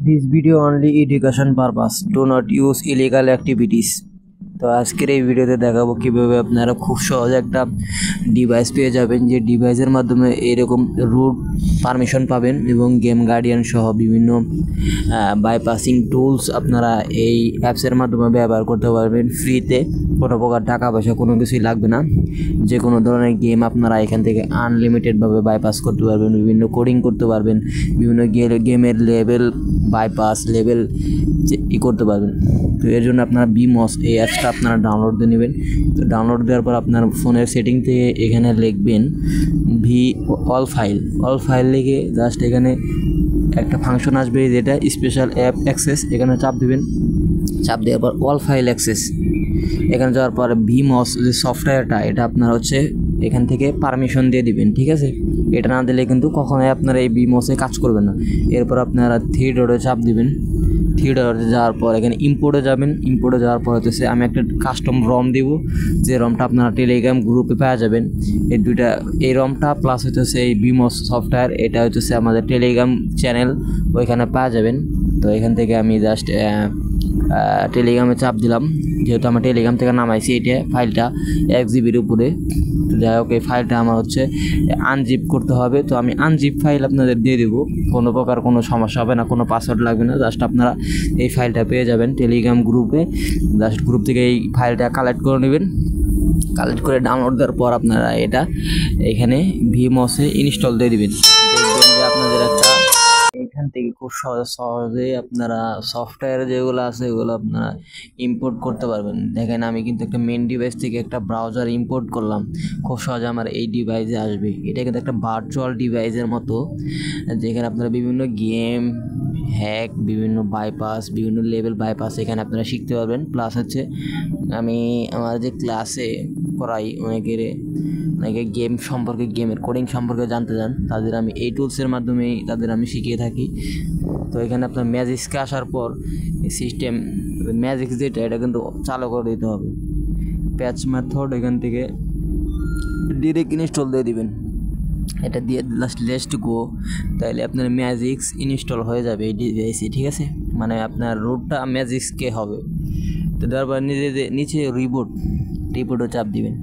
This video only education purpose. Do not use illegal activities. তো আজকের এই ভিডিওতে দেখাবো কিভাবে আপনারা খুব সহজে একটা ডিভাইস পেয়ে যাবেন, যে ডিভাইসের মাধ্যমে এরকম রুট পারমিশন পাবেন এবং গেম গার্ডিয়ান সহ বিভিন্ন বাইপাসিং টুলস আপনারা এই অ্যাপসের মাধ্যমে ব্যবহার করতে পারবেন ফ্রিতে। কোনো প্রকার টাকা পয়সা কোনো কিছুই লাগবে না। যে কোনো ধরনের গেম আপনারা এখান থেকে আনলিমিটেডভাবে বাইপাস করতে পারবেন, বিভিন্ন কোডিং করতে পারবেন, বিভিন্ন গেমের লেভেল বাইপাস লেভেল করতে পারবেন। তো এর জন্য আপনারা বিমস এই অ্যাপসটা আপনারা ডাউনলোড দিয়ে নেবেন। তো ডাউনলোড দেওয়ার পর আপনার ফোনের সেটিং থেকে এখানে লিখবেন অল ফাইল লিখে জাস্ট এখানে একটা ফাংশন আসবে যেটা স্পেশাল অ্যাপ অ্যাক্সেস, এখানে চাপ দেবেন। চাপ দেওয়ার পর অল ফাইল অ্যাক্সেস এখানে যাওয়ার পর ভিমস যে সফটওয়্যারটা এটা আপনার হচ্ছে এখান থেকে পারমিশন দিয়ে দিবেন, ঠিক আছে। এটা না দিলে কিন্তু কখনোই আপনারা এই ভিমসে কাজ করবেন না। এরপর আপনারা থ্রি ডটে চাপ দিবেন। থ্রি ডটে যাওয়ার পর এখানে ইম্পোর্টে যাবেন। ইম্পোর্টে যাওয়ার পর হচ্ছে আমি একটা কাস্টম রম দিব, যে রমটা আপনারা টেলিগ্রাম গ্রুপে পাওয়া যাবেন। এই দুইটা, এই রমটা প্লাস হচ্ছে এই ভিমস সফটওয়্যার, এটা হচ্ছে আমাদের টেলিগ্রাম চ্যানেল, ওইখানে পাওয়া যাবেন। তো এখান থেকে আমি জাস্ট টেলিগ্রামে চাপ দিলাম, যেহেতু আমার টেলিগ্রাম থেকে নামাইছি এটা ফাইলটা 1 জিবির উপরে। তো যাই হোক, এই ফাইলটা আমার হচ্ছে আনজিপ করতে হবে। তো আমি আনজিপ ফাইল আপনাদের দিয়ে দেবো, কোনো প্রকার কোনো সমস্যা হবে না, কোনো পাসওয়ার্ড লাগবে না। জাস্ট আপনারা এই ফাইলটা পেয়ে যাবেন টেলিগ্রাম গ্রুপে। জাস্ট গ্রুপ থেকে এই ফাইলটা কালেক্ট করে নেবেন। কালেক্ট করে ডাউনলোড দেওয়ার পর আপনারা এটা এখানে ভিমসে ইনস্টল দিয়ে দেবেন। দেখবেন যে আপনাদের একটা এখান থেকে খুব সহজেই আপনারা সফটওয়্যার যেগুলো আছে এগুলো আপনারা ইম্পোর্ট করতে পারবেন। দেখেন আমি কিন্তু একটা মেন ডিভাইস থেকে একটা ব্রাউজার ইম্পোর্ট করলাম, খুব সহজে আমার এই ডিভাইসে আসবে। এটা কিন্তু একটা ভার্চুয়াল ডিভাইসের মতো, যেখানে আপনারা বিভিন্ন গেম হ্যাক, বিভিন্ন বাইপাস, বিভিন্ন লেভেল বাইপাস এখানে আপনারা শিখতে পারবেন। প্লাস হচ্ছে আমি আমার যে ক্লাসে করাই অনেকে গেম সম্পর্কে, গেমের কোডিং সম্পর্কে জানতে চান, তাদের আমি এই টুলসের মাধ্যমেই তাদের আমি শিখিয়ে থাকি। তো এখানে আপনার ম্যাজিক্সকে আসার পর এই সিস্টেম ম্যাজিক্স যেটা এটা কিন্তু চালু করে দিতে হবে। প্যাচ মেথড এখান থেকে ডিরেক্ট ইনস্টল দিয়ে দিবেন। এটা দিয়ে লেটস গো, তাহলে আপনার ম্যাজিক্স ইনস্টল হয়ে যাবে এই ডিভাইসে, ঠিক আছে। মানে আপনার রুটটা ম্যাজিক্সকে হবে। তো তারপর নিচে রিবোটও চাপ দিবেন।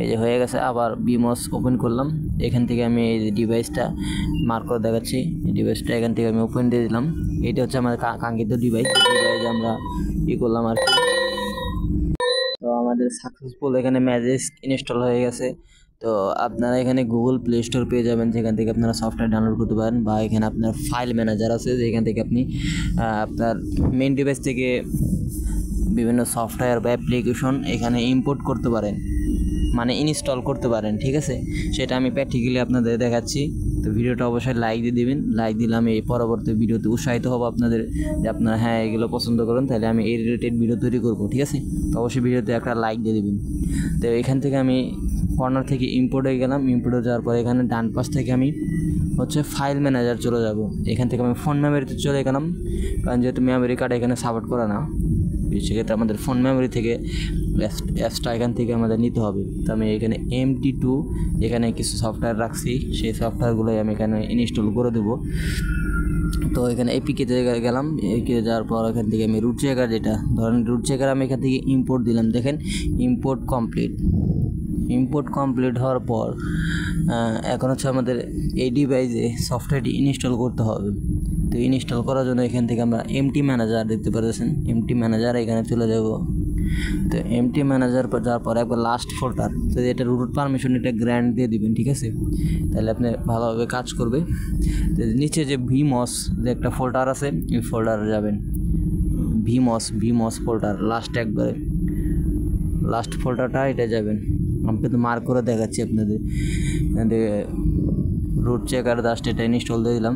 এই যে হয়ে গেছে। আবার বিমস ওপেন করলাম, এখান থেকে আমি এই ডিভাইসটা মার্ক করে দেখাচ্ছি। এই ডিভাইসটা এখান থেকে আমি ওপেন দিয়ে দিলাম। এটা হচ্ছে আমাদের কাঙ্ক্ষিত ডিভাইস আমরা করলাম আর কি। তো আমাদের সাকসেসফুল এখানে ম্যাজিক্স ইনস্টল হয়ে গেছে। তো আপনারা এখানে গুগল প্লে স্টোর পেয়ে যাবেন, যেখান থেকে আপনারা সফটওয়্যার ডাউনলোড করতে পারেন, বা এখানে আপনার ফাইল ম্যানেজার আছে, যেখান থেকে আপনি আপনার মেন ডিভাইস থেকে বিভিন্ন সফটওয়্যার বা অ্যাপ্লিকেশন এখানে ইম্পোর্ট করতে পারেন, মানে ইনস্টল করতে পারেন, ঠিক আছে। সেটা আমি প্র্যাকটিক্যালি আপনাদের দেখাচ্ছি। তো ভিডিওটা অবশ্যই লাইক দিয়ে দেবেন। লাইক দিলে আমি এই পরবর্তী ভিডিওতে উৎসাহিত হব আপনাদের, যে আপনারা হ্যাঁ এগুলো পছন্দ করেন, তাহলে আমি এই রিলেটেড ভিডিও তৈরি করব, ঠিক আছে। তো অবশ্যই ভিডিওতে একটা লাইক দিয়ে দেবেন। তো এখান থেকে আমি কর্নার থেকে ইম্পোর্টে গেলাম। ইম্পোর্টে যাওয়ার পর এখানে ডান পাশ থেকে আমি হচ্ছে ফাইল ম্যানেজার চলে যাব। এখান থেকে আমি ফোন মেমোরিতে চলে গেলাম, কারণ যেহেতু মেমোরি কার্ড এখানে সাপোর্ট করে না, সেক্ষেত্রে আমাদের ফোন মেমোরি থেকে অ্যাপসটা এখান থেকে আমাদের নিতে হবে। তো আমি এখানে MT2 এখানে কিছু সফটওয়্যার রাখছি, সেই সফটওয়্যারগুলোই আমি এখানে ইনস্টল করে দেবো। তো এখানে এপিকেতে গেলাম। এপিকে যাওয়ার পর এখান থেকে আমি রুট চেকার, যেটা ধরেন রুট চেকার আমি এখান থেকে ইম্পোর্ট দিলাম। দেখেন ইম্পোর্ট কমপ্লিট হওয়ার পর এখন হচ্ছে আমাদের এই ডিভাইসে সফটওয়্যারটি ইনস্টল করতে হবে। তো ইনস্টল করার জন্য এখান থেকে আমরা এমটি ম্যানেজার দেখতে পাচ্ছেন, এমটি ম্যানেজার এখানে চলে যাব। তো এমটি ম্যানেজার যাওয়ার পর একবার লাস্ট ফোল্ডার, তো এটা রুট পারমিশন এটা গ্র্যান্ড দিয়ে দিবেন, ঠিক আছে, তাহলে আপনি ভালোভাবে কাজ করবে। তো নিচে যে ভিমস যে একটা ফোল্ডার আছে, এই ফোল্ডারে যাবেন। ভিমস ফোল্ডার লাস্ট ফোল্ডারটা এটা যাবেন। আমি কিন্তু মার্ক করে দেখাচ্ছি আপনাদের। রুট চেকার জাস্ট এটা ইনস্টল দিয়ে দিলাম।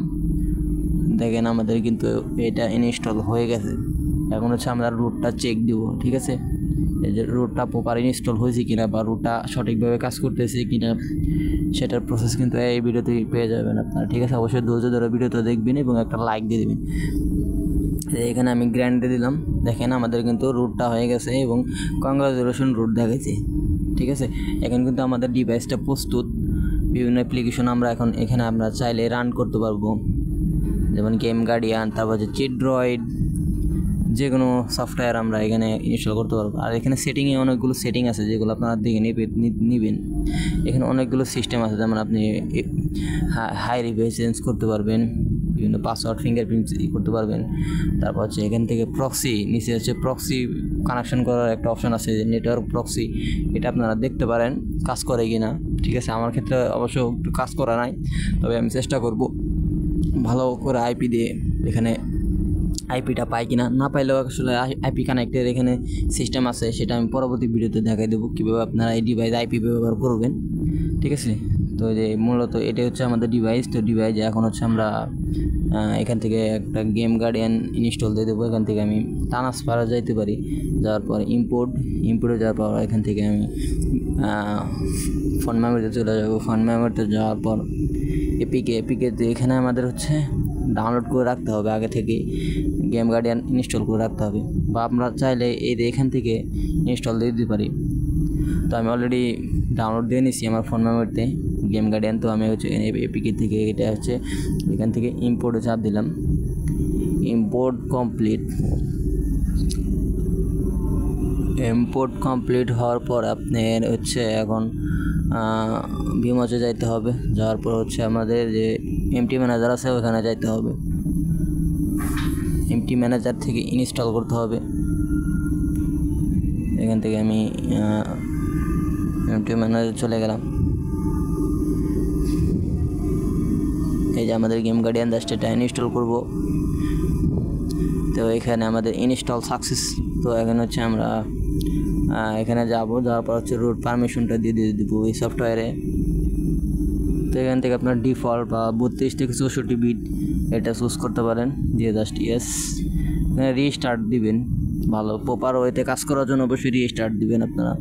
দেখেন আমাদের কিন্তু এটা ইনস্টল হয়ে গেছে। এখন হচ্ছে আমরা রুটটা চেক দিব, ঠিক আছে, এই যে রুটটা প্রপার ইনস্টল হয়েছে কিনা বা রুটটা সঠিকভাবে কাজ করতেছে কিনা, সেটার প্রসেস কিন্তু এই ভিডিওতে পেয়ে যাবেন আপনারা, ঠিক আছে। অবশ্যই ধৈর্য ধরে ভিডিওটা দেখবেন এবং একটা লাইক দিয়ে দেবেন। এখানে আমি গ্র্যান্ড দিয়ে দিলাম। দেখেন আমাদের কিন্তু রুটটা হয়ে গেছে এবং কংগ্রাচুলেশন রুট দেখাচ্ছে, ঠিক আছে। এখন কিন্তু আমাদের ডিভাইসটা প্রস্তুত। বিভিন্ন অ্যাপ্লিকেশন আমরা এখন এখানে আমরা চাইলে রান করতে পারবো। যেমন গেম গার্ডিয়ান, তারপর হচ্ছে চিট ড্রয়েড, যে কোনো সফটওয়্যার আমরা এখানে ইনস্টল করতে পারবো। আর এখানে সেটিংয়ে অনেকগুলো সেটিং আছে যেগুলো আপনারা দেখে নেবেন। এখানে অনেকগুলো সিস্টেম আছে, যেমন আপনি হাই রিভাইজ চেঞ্জ করতে পারবেন, বিভিন্ন পাসওয়ার্ড ফিঙ্গারপ্রিন্ট করতে পারবেন। তারপর হচ্ছে এখান থেকে প্রক্সি, নিচে হচ্ছে প্রক্সি কানেকশন করার একটা অপশন আছে, নেটওয়ার্ক প্রক্সি। এটা আপনারা দেখতে পারেন কাজ করে কি না। ঠিক আছে, আমার ক্ষেত্রে অবশ্য একটু কাজ করা নাই, তবে আমি চেষ্টা করব ভালো করে আইপি দিয়ে এখানে আইপিটা পাই কিনা। না পাইলেও আসলে আইপি কানেক্টের এখানে সিস্টেম আছে, সেটা আমি পরবর্তী ভিডিওতে দেখাই দেবো কীভাবে আপনারা এই ডিভাইস আইপি ব্যবহার করবেন। ঠিক আছে, তো যে মূলত এটাই হচ্ছে আমাদের ডিভাইস। তো ডিভাইসে এখন হচ্ছে আমরা এখান থেকে একটা গেম গার্ডিয়ান ইনস্টল দিয়ে দেবো। এখান থেকে আমি ট্রান্সফারে যাইতে পারি, যাওয়ার পর ইম্পোর্টে যাওয়ার পর এখান থেকে আমি ফোন মেমোরিতে চলে যাবো। ফোন মেমোরিতে যাওয়ার পর এপিকেতে এখানে আমাদের হচ্ছে ডাউনলোড করে রাখতে হবে, আগে থেকে গেম গার্ডিয়ান ইনস্টল করে রাখতে হবে, বা আমরা চাইলে এখান থেকে ইনস্টল দিয়ে দিতে পারি। তো আমি অলরেডি ডাউনলোড দিয়ে নিছি আমার ফোন মেমোরিতে গেম গার্ডিয়ান। তো আমি হচ্ছে এপিকে থেকে এটা হচ্ছে এখান থেকে ইম্পোর্টে চাপ দিলাম, ইম্পোর্ট কমপ্লিট হওয়ার পর আপনার হচ্ছে এখন ভিমসে যাইতে হবে। যাওয়ার পর হচ্ছে আমাদের যে এমটি ম্যানেজার আছে ওখানে যাইতে হবে, এমটি ম্যানেজার থেকে ইনস্টল করতে হবে। এখান থেকে আমি এমটি ম্যানেজার চলে গেলাম। এই যে আমাদের গেম গার্ডিয়ান জাস্ট এটা ইনস্টল করব। তো এখানে আমাদের ইনস্টল সাকসেস। তো এখানে হচ্ছে আমরা এখানে যাওয়ার পর হচ্ছে রুট পারমিশনটা দিয়ে দিব এই সফটওয়্যারে। তো এখান থেকে আপনার ডিফল্ট বা 32 থেকে 64 বিট এটা চুজ করতে পারেন, দিয়ে জাস্ট ইয়েস। এখানে রিস্টার্ট দিবেন, ভালো প্রপার ওয়েতে কাজ করার জন্য অবশ্যই রিস্টার্ট দিবেন আপনারা,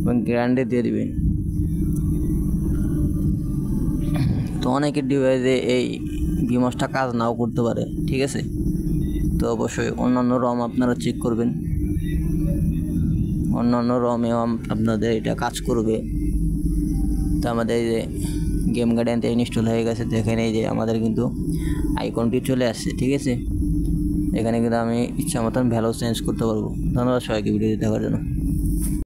এবং গ্যারান্টি দিয়ে দিবেন। তো অনেকের ডিভাইসে এই ভিমসটা কাজ নাও করতে পারে, ঠিক আছে। তো অবশ্যই অন্যান্য রম আপনারা চেক করবেন, অন্যান্য রমেও আপনাদের এটা কাজ করবে। তো আমাদের এই যে গেম গার্ডিয়ানটা ইনস্টল হয়ে গেছে, দেখেন এই যে আমাদের কিন্তু আইকনটি চলে আসছে, ঠিক আছে। এখানে কিন্তু আমি ইচ্ছা মতন ভ্যালু চেঞ্জ করতে পারবো। ধন্যবাদ সবাইকে ভিডিওটি দেখার জন্য।